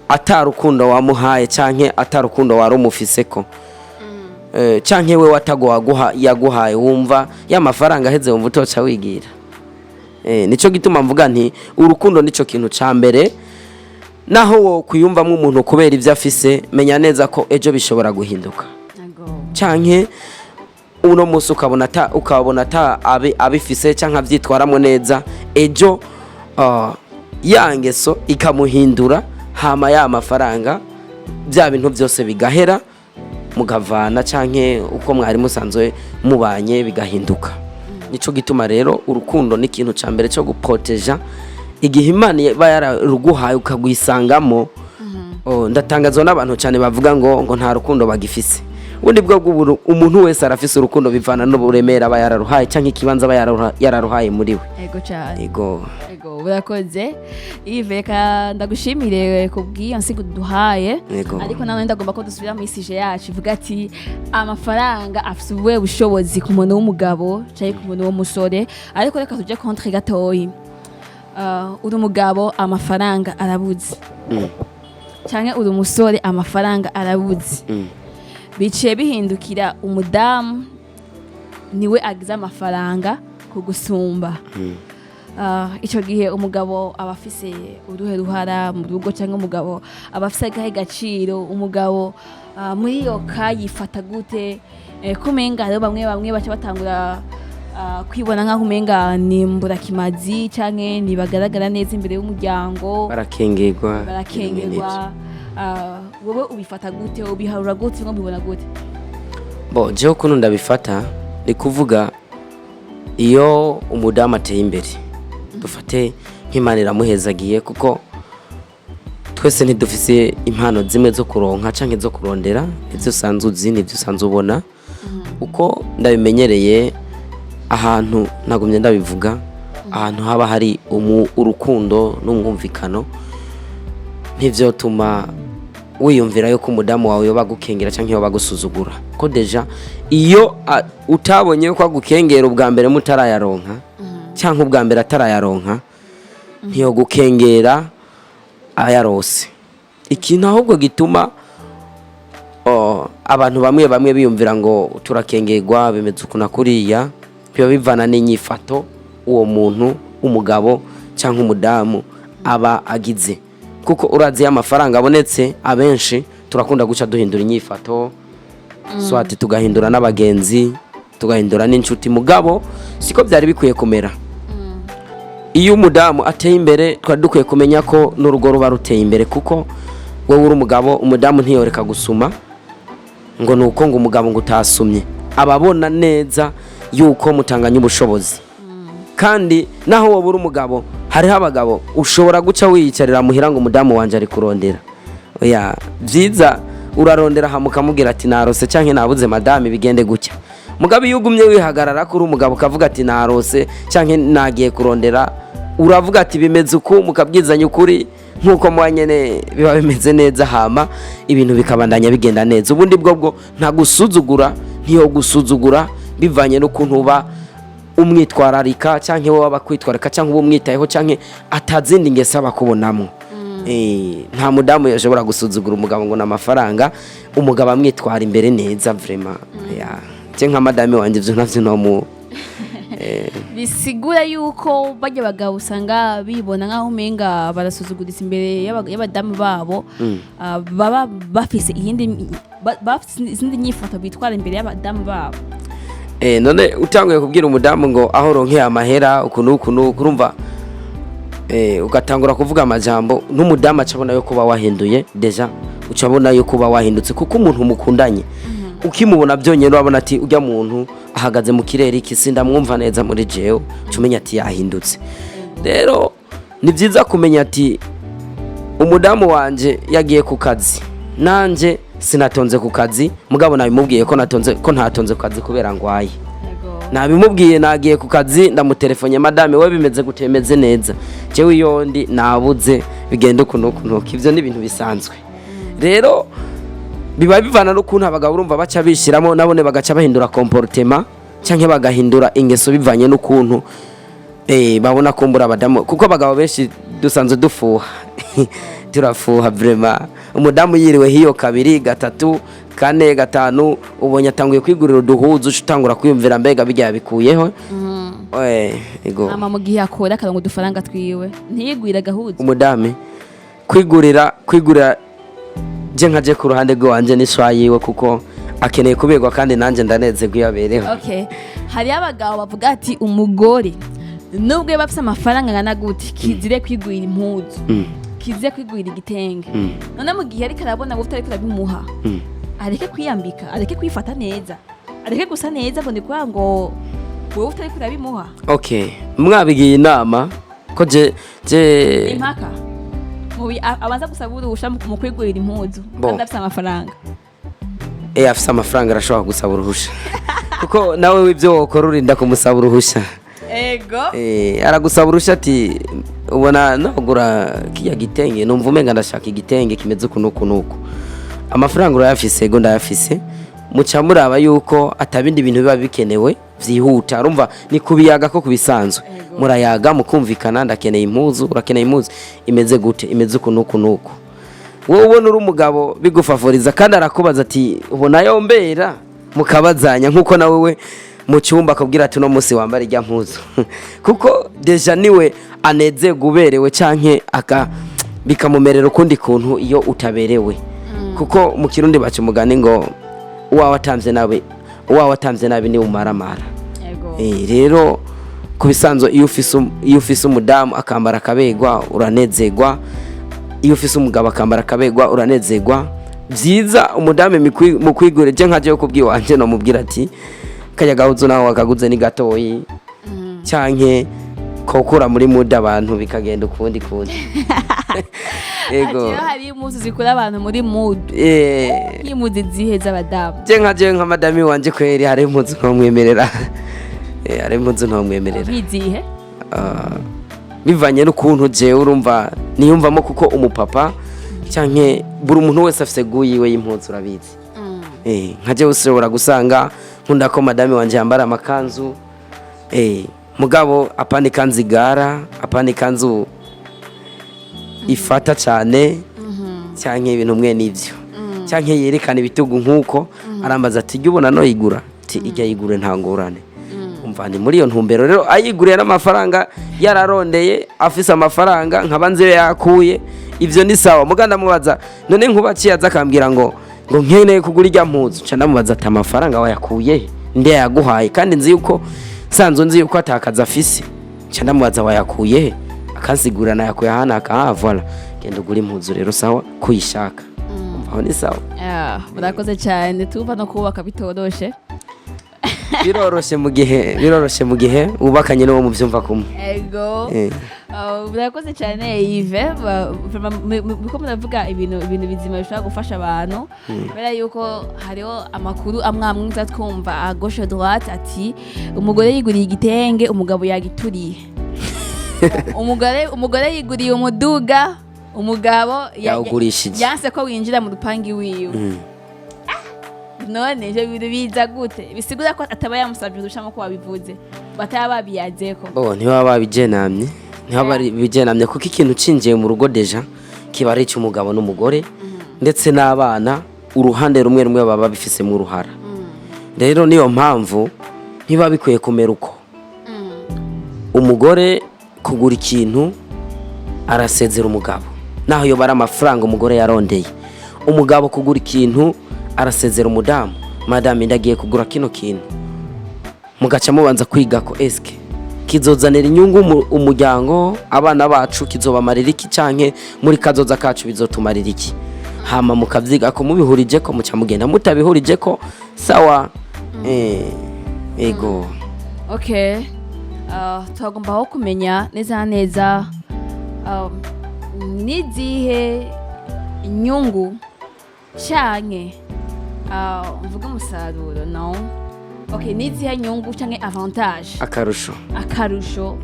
atarukundo wamuhaye canke atarukundo warumufiseko canke we watago yaguhaye wumva ya mafaranga heze wumva utoca wigira. Nico gituma mvuga nti urukundo nico kintu ca mbere naho wo kuyumvamwe umuntu kubera ivyo afise menya neza ko ejo bishobora guhinduka. Canke uno musi ukabona ata abifise canke avyitwaramo neza ejo yangeso ikamuhindura hama ya mafaranga bya bintu byose bigahera mugavana canke uko mwari musanzwe mubanye bigahinduka. Nico gituma rero urukundo ni ikintu ca mbere cyo guproteja igihe Imana iba yararuguhaye ukagwisangamo. Ndatangazwa n'abantu cyane bavuga ngo nta rukundo bagifise. Ubundi bwo umuntu wese arafise urukundo bivana n'uburemera aba yararuhaye canke ikibanza aba yararuhaye muri we. Ego cyane. Ego burakoze iveka ndagushimire kubwiyo nsigo duhaye ariko nawe ndagomba ko dusubira mu isije yacu ivuga ati amafaranga afise ubushobozi ku muntu w'umugabo cyangwa ku muntu w'umusore ariko reka tuje contre gatoyi. Uri umugabo amafaranga arabuze cyangwa uri umusore amafaranga arabuze biciye bihindukira umudamu niwe agize amafaranga kugusumba. Icyo gihe umugabo aba afise uruhe ruhara mu rugo cyangwa umugabo aba afise agahe gaciro umugabo muri iyo kayifata gute kumenga rero bamwe baca batangura kwibona nk'aho umenga ni mburakimazi canke ntibagaragara neza imbere y'umuryango barakengerwa. Wowe ubifata gute ubiharura gute ngo ubibona gute? Jewe ukuntu ndabifata ni kuvuga iyo umudamu ateye imbere dufate nk'Imana iramuhezagiye kuko twese ntidufise impano zimwe zo kuronka canke zo kurondera ivyo usanzwe uzi n'ivyo usanzwe ubona. Uko ndabimenyereye ahantu nagumye ndabivuga ahantu haba hari urukundo n'umwumvikano ntivyotuma wiyumvira yuko umudamu wawe yoba gukengera canke yoba gusuzugura ko deja iyo utabonye ko agukengera ubwa mbere mutarayaronka canke ubwa mbere atarayaronka ntiyo gukengera ayarose. Ikintu ahubwo gituma abantu bamwe biyumvira ngo turakengerwa bimeze ukuna kuriya biba bivana n'inyifato uwo muntu umugabo canke umudamu aba agize kuko urazi amafaranga abonetse abenshi turakunda guca duhindura inyifato swati tugahindura n'abagenzi tugahindura n'inshuti mugabo siko byari bikwiye kumera. Iyo umudamu ateye imbere twari dukwiye kumenya ko n'urugo ruba ruteye imbere kuko wowe uri umugabo umudamu ntiyoreka gusuma ngo nuko ngo umugabo ngo utasumye ababona neza yuko mutanganya ubushobozi. Kandi naho wowe uri umugabo hariho abagabo ushobora guca wiyicarira muhira ngo umudamu wanje ari kurondera oya byiza urarondera hamukamubwira ati narose canke nabuze madame bigende gucya. Mugabe yugumye wihagarara kuri umugabo kavuga ati narose canke nagiye kurondera uravuga ati bimeze uku mukabwizanya ukuri nkuko mwanyene biba bimeze neza hama ibintu bikabandanya bigenda neza. Ubundi bwo nta gusuzugura, ntiyo gusuzugura bivanye n'ukuntu uba umwitwararika canke wowe abakwitwararika canke uba umwitayeho canke atazindi ngese abakubonamo. Nta mudamu yashobora gusuzugura umugabo ngo n'amafaranga, umugabo amwitwara imbere neza vraiment. Je nka madame wanje ivyo ntavyo no bisigura yuko bajya bagabo usanga bibona nkaho umenga barasuzuguriza imbere y'abadamu babo, baba bafise izindi nyifato bitwara imbere y'abadamu babo. None utanguye kubwira umudamu ngo aho ronkeye amahera ukuntu urumva ugatangura kuvuga amajambo, n'umudamu acabona yo kuba wahinduye deja, ucabona yo kuba wahindutse kuko umuntu mukundanye ukimubona byonyine urabona ati ujya muntu ahagaze mu kirere iki sindamwumva neza muri jewe, cumenya ati yahindutse. Rero ni byiza kumenya ati umudamu wanje yagiye ku kazi, nanje sinatonze ku kazi, mugabo nabimubwiye ko ntatonze ku kazi kubera ngwaye. Nabimubwiye nagiye ku kazi, ndamutelefonye madame we bimeze gutemeze neza, jewe yondi nabuze bigenda kunuko. Ivyo ni ibintu bisanzwe. Rero biba bivana n'ukuntu abagabo urumva baca bishiramo, nabone bagaca bahindura comportement canke bagahindura ingeso bivanye n'ukuntu babona kumbura abadamu, kuko abagabo benshi dusanzwe dufuha turafuha vraiment. Umudamu yiriwe hiyo 2 3 4 5 ubonye atanguye kwigurira uduhuzu, utangura kwiyumvira mbega bijya bikuyeho. Ego ama mugihe akora akarongo dufaranga twiwe ntiyigwira gahuzu. Umudame kwigurira je nkaje ku ruhande rwanje n'ishwayiwe kuko akeneye kubegwa kandi nanje ndaneze guyabereho. Okay, hari abagabo bavuga ati umugore nubwo bafise amafaranga ngana gute kizire kwigwira impuzu, kizire kwigwira igitenge. None mu gihe ariko arabona ngo utari kurabimuha, areke kwiyambika, areke kwifata neza, areke gusa neza ngo ndikwa ngo wowe utari kurabimuha. Okay, mwabigiye inama ko je impaka abanza gusaba uruhusha mu kwigurira impuzu kandi afise amafaranga. Afise amafaranga arashobora gusaba uruhusha kuko nawe w'ibyo wokora urinda kumusaba uruhusha. Ego aragusaba uruhusha ati ubona nagura kiya gitenge, numva umenga ndashaka igitenge kimeze ukuntu. Amafaranga urayafise, ego ndayafise, muca muraba yuko atabindi bintu biba bikenewe vyihuta. Urumva ni kubiyaga ko kubisanzwe, murayaga mukumvikana, ndakeneye impuzu, urakeneye impuzu imeze gute, imeze ukuntu. Wowe ubona uri umugabo bigufavoriza kandi arakubaza ati ubona yombera, mukabazanya nkuko nawe we mu cyumba akubwira ati no munsi wambara ijya mpuzu kuko deja niwe aneze guberewe canke bikamumerera ukundi kuntu iyo utaberewe. Kuko mu Kirundi baca umugani ngo uwawatamvye nabi ni umaramara. Rero kubisanzwe iyo ufise umudamu akambara akabegwa uranezegwa, iyo ufise umugabo akambara akabegwa uranezegwa. Vyiza umudamu mu kwigure je nkaje kubwiwanje no mubwira ati kajya gahuzo nawe wakaguze ni gatoyi canke kokura muri muda abantu bikagenda ukundi. Ego hari impuzu zikura abantu muri mood. Impuzu ziheza abadamu. Je nka madame wanje kweri hari impuzu ntomwemerera. Hari impuzu ntomwemerera. Bizihe? Bivanye n'ukuntu je urumva niyumvamo kuko umupapa canke buri umuntu wese afise guyiwe y'impuzu urabizi. Nkaje ushobora gusanga nkunda ko madame wanje yambara amakanzu. Mugabo apani kanzigara, apani kanzu ifata cyane cyanke ibintu mwe nivyo cyanke yerekana ibitugu nkuko arambaza ati jye ubona no yigura ati ijya yigure nta ngorane. Umva ni muri iyo ntumbero rero ayiguriye n'amafaranga yararondeye afise amafaranga nkabanze yakuye ivyo ni sawa. Muganda mubaza none nkuba ciyaza akambwira ngo nkeneye kugura ijya mpuzu cyane mubaza ati amafaranga wayakuye nde yaguhaye kandi nzi yuko sanzo nzi yuko atakaza afise cyane mubaza wayakuye akasigura na yakuye hana akahavala genda ugura impuzu rero sawa kuyishaka. Umva ni sawa. Murakoze cyane tuva no kubaka bitoroshe. biroroshe mu gihe ubakanye no mu byumva kumwe. Ego murakoze cyane Yves, muko muravuga ibintu bizima bishobora gufasha abantu kubera yuko hariho amakuru amwamwe twumva à gauche droite ati umugore yiguriye igitenge umugabo yagituriye. umugore yiguriye umuduga umugabo yawugurishije yanse ko winjira mu rupangi wiwe none je biza gute bisigura ko ataba yamusabye urushamo ko wabivuze bataba babiyazeko ntibaba babijenamye bijenamye kuko ikintu cinjiye mu rugo deja kiba ari cy'umugabo n'umugore ndetse n'abana uruhande rumwe baba bifise mu ruhara rero niyo mpamvu ntiba bikwiye kumera uko umugore kugura ikintu arasezera umugabo naho yo bara amafaranga umugore yarondeye umugabo kugura ikintu arasezera umudamu madame ndagiye kugura kino kintu mugaca mubanza kwiga ko eske kizozanira inyungu umuryango abana bacu kizobamarira iki canke muri kazoza kacu bizotumarira iki hama mukavyiga ko mubihurije ko muca mugenda mutabihurije ko sawa ego okay twagomba aho kumenya neza nizihe inyungu canke mvuga umusaruro no okay nizihe inyungu canke avantage akarusho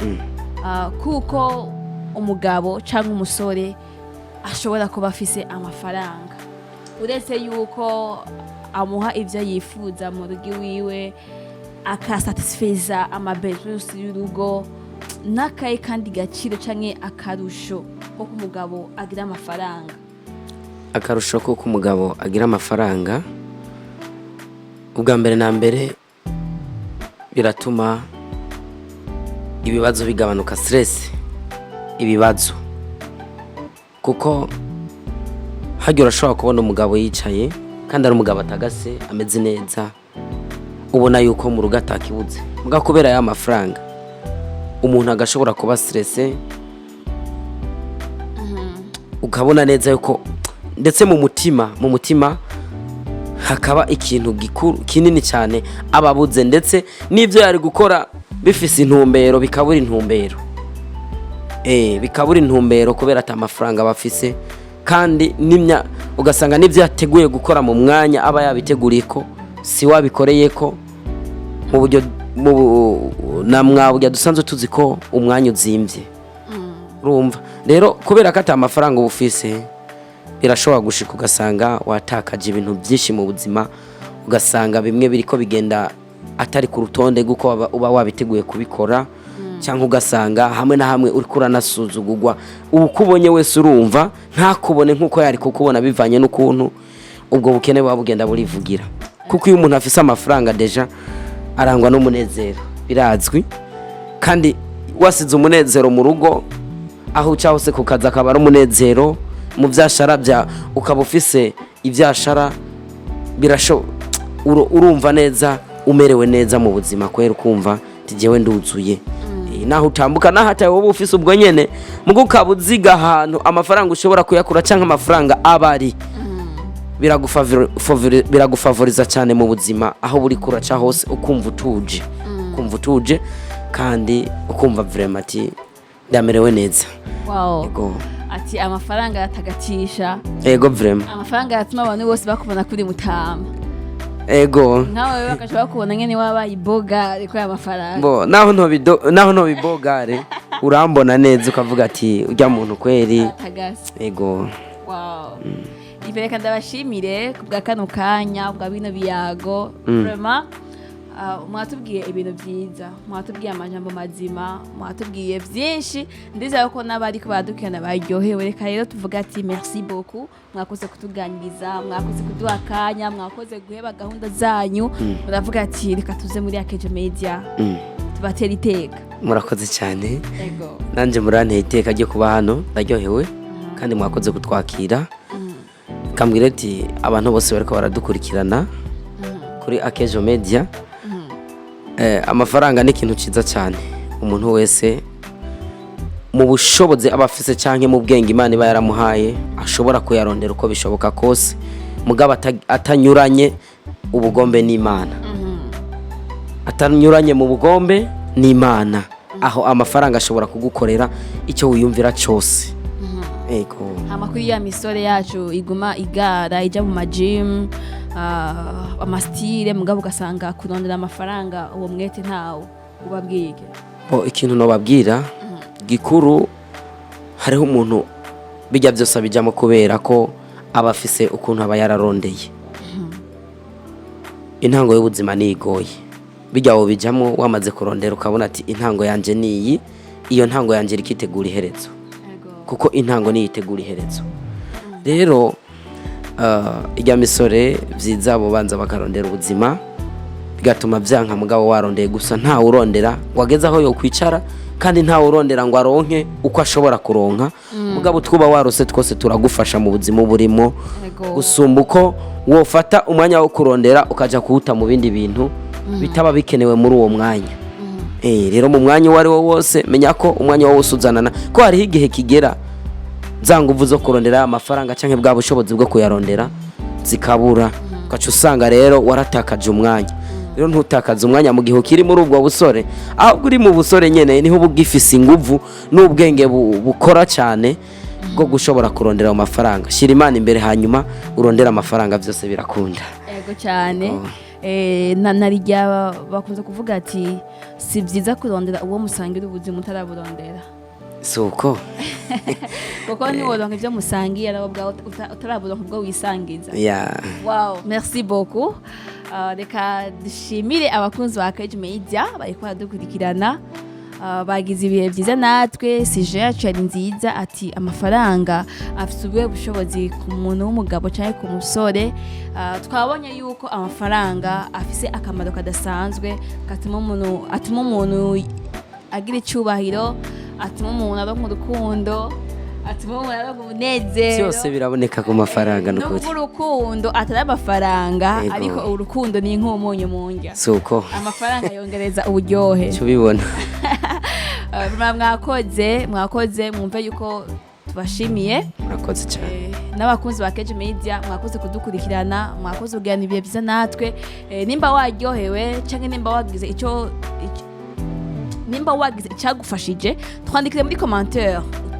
kuko umugabo canke umusore ashobora kuba afise amafaranga uretse yuko amuha ivyo yifuza mu rugo wiwe akasatisfiza amabezusi y'urugo nakaye kandi gaciro canke akarusho ko kumugabo agira amafaranga akarusho ko kumugabo agira amafaranga ubwa mbere na mbere biratuma ibibazo bigabanuka stress ibibazo kuko hajya urashobora kubona umugabo yicaye kandi ari umugabo atagase ameze neza ubona yuko mu rugo atakibuze mbwa kubera ya mafaranga umuntu agashobora kuba stress ukabona neza yuko ndetse mu mutima hakaba ikintu kinini cyane ababuze ndetse n'ibyo yari gukora bifise intumbero bikabura intumbero kubera ata mafaranga bafise kandi ugasanga n'ibyo yateguye gukora mu mwanya aba yabiteguriye ko si wabikoreye ko mu buryo na mwabujya dusanzwe tuzi ko umwanya uzimbye urumva rero kubera ko ata mafaranga ubufise birashobora gushika ugasanga watakaje ibintu byinshi mu buzima ugasanga bimwe biriko bigenda atari ku rutonde guko uba wabiteguye kubikora cyangwa ugasanga hamwe na hamwe uri kuranasuzugurwa ukubonye wese urumva ntakubone nkuko yari kukubona bivanye n'ukuntu ubwo bukene bwa bugenda burivugira kuko iyo umuntu afise amafaranga deja arangwa n'umunezero birazwi kandi wasize umunezero mu rugo aho uca hose kukaza akaba ari umunezero mu byashara bya ukaba ufise ibyashara urumva neza umerewe neza mu buzima kwera ukumva tijewe nduzuye naho utambuka naho ataye wowe ufise ubwo nyene mugo ukabuziga ahantu amafaranga ushobora kuyakura canke amafaranga abari biragufavoriza cyane mu buzima aho buri kuraca hose ukumva utuje kandi ukumva vraiment ati ndamerewe neza ati amafaranga yatagatisha ego vraiment amafaranga yatuma abantu bose bakubona kuri mutama ego nawe bakashobora kubona ngene wabaye ibogare ko y'amafaranga naho no bibogare urambona neza ukavuga ati urya muntu kweri ego Ibereka ndabashimire kubwa kano kanya kubwa bino biyago vraiment mwatubwiye ibintu byiza mwatubwiye amajambo mazima mwatubwiye byinshi ndizera ko nabari ko badukana baryohewe reka rero tuvuga ati merci beaucoup mwakoze kutuganiriza mwakoze kuduha akanya mwakoze guheba gahunda zanyu muravuga ati reka tuze muri Akeja Media tubatera iteka murakoze cyane nanje muranteye iteka ryo kuba hano ndaryohewe kandi mwakoze kutwakira kambwira ati abantu bose bariko baradukurikirana kuri Akeja Media amafaranga ni ikintu ciza cyane umuntu wese mu bushobozi abafise canke mu bwenge Imana iba yaramuhaye ashobora kuyarondera uko bishoboka kose mugabo atanyuranye ubugombe n'Imana atanyuranye mu bugombe n'Imana aho amafaranga ashobora kugukorera icyo wiyumvira cyose ego amakuru ya misore yacu iguma igara ijya mu majim amastire mugabo ugasanga kurondera amafaranga uwo mwete ntawo ubabwige ikintu no babwira gikuru hariho umuntu bijya byose bijyamo kubera ko aba afise ukuntu aba yararondeye. Intango y'ubuzima nigoye bijya wo bijyamo wamaze kurondera ukabona ati intango yanje niyi, iyo ntango yanje rikitegura iherezo kuko intango niyitegura iherezo. Rero ijya misore vyiza abo banza bakarondera ubuzima bigatuma vyanka mugabo warondeye gusa nta urondera wageza aho yo kwicara kandi nta urondera ngo aronke uko ashobora kuronka. Mugabo twuba warose twose turagufasha mu buzima burimo gusumba uko wofata umwanya wo kurondera ukaja kuwuta mu bindi bintu bitaba bikenewe muri uwo mwanya. Rero mu mwanya wari wo wose menya ko umwanya wo usuzanana ko hari igihe kigera za nguvu zo kurondera amafaranga canke bwa bushobozi bwo kuyarondera zikabura, ugaca usanga rero waratakaje umwanya. Rero ntutakaze umwanya mu gihe kiri muri ubwo busore, ahubwo uri mu busore nyene niho bugifise inguvu n'ubwenge bukora cyane bwo gushobora kurondera amafaranga. Shira Imana imbere hanyuma urondera amafaranga, byose birakunda. Yego cyane. Narijya bakunze kuvuga ati si byiza kurondera uwo musangira ubuzima utaraburondera. Suko kuko niworonka ibyo musangiye nabo bwa utaraburonka ubwo wisangiza. Wow, merci beaucoup. Reka dushimire abakunzi ba AkezaBurundi bariko baradukurikirana, bagize ibihe byiza natwe. Sije yacu yari nziza ati amafaranga afite ubushobozi ku muntu w'umugabo cyangwa ku musore. Twabonye yuko amafaranga afise akamaro kadasanzwe, atuma umuntu agira icyubahiro, atuma umuntu aba mu rukundo, atuma umuntu aba mu munezero. Byose biraboneka ku mafaranga n'ukuri. N'ubwo urukundo atari amafaranga ariko urukundo ni nk'umunyu mu ndya. Suko Amafaranga yongereza uburyohe. Cyo bibona. Mwakoze mwumve yuko tubashimiye. Murakoze cyane. N'abakunzi ba AkezaBurundi mwakoze kudukurikirana, mwakoze kugirana ibihe byiza natwe. Nimba waryohewe cyangwa nimba wagize icyagufashije twandikire muri commentaire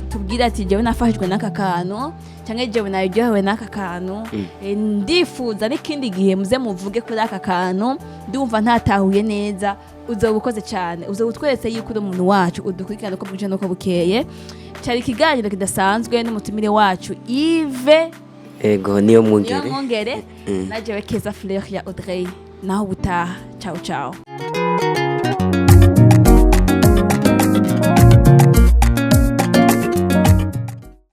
tubwire ati jewe nafashijwe n'aka kantu cyangwa jewe naryohewe n'aka kantu. Ndifuza n'ikindi gihe muze muvuge kuri aka kantu ndumva ntatahuye neza. Uzobukoze cyane, uzobutweretse yuko uri umuntu wacu udukurikirana uko bwije nuko bukeye. Cyari ikiganiro kidasanzwe n'umutumire wacu Yves. Niyo mwongere na jewe Keza Fleur ya Audrey. Naho butaha. Ciao ciao.